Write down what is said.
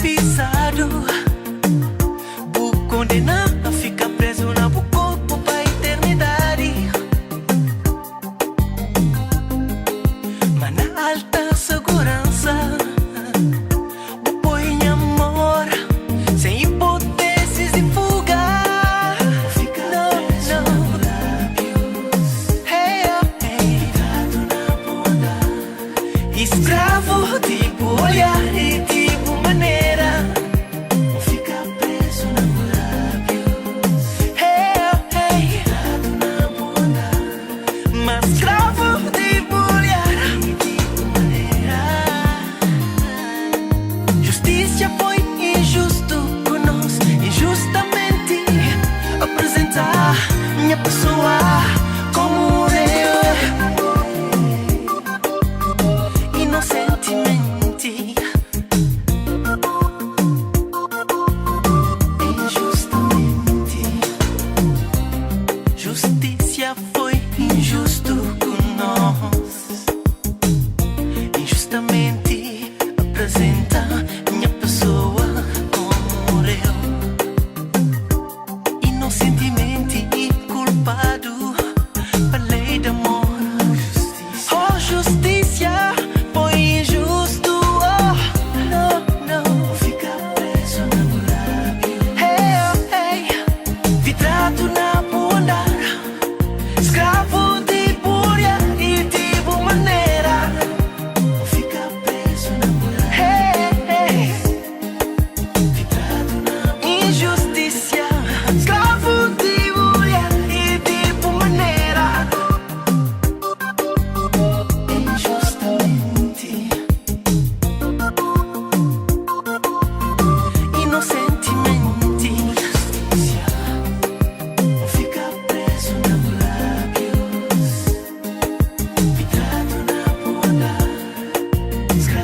pisado. O condenado fica preso na bu corpo pra eternidade. Mas na alta segurança, o põe em amor, sem hipóteses de fuga. Fica preso nos lábios, hey, oh, hey. Fitado na bunda, escravo tipo olhar e tipo maneira. Fica preso nos lábios, hey, oh, hey. Fitado na bunda, mas escravo tipo olhar e tipo maneira. Justiça foi injusto com nós, injustamente apresentar minha pessoa como eu, inocentemente, injustamente. Justiça foi injusto com nós, injustamente apresenta minha pessoa como eu, inocentemente culpado pela lei do amor. Oh, justiça foi injusto, oh, não, não. Fica preso no lábio, hey, oh, hey. Vidrado na bunda, escravo de púria e de boa maneira. Fica preso na bunda, hey, hey. Vidrado na injustiça, escravo de púria e de boa maneira. Injustamente, inocentemente. Justiça fica preso nos lábios, vidrado na bunda, escravo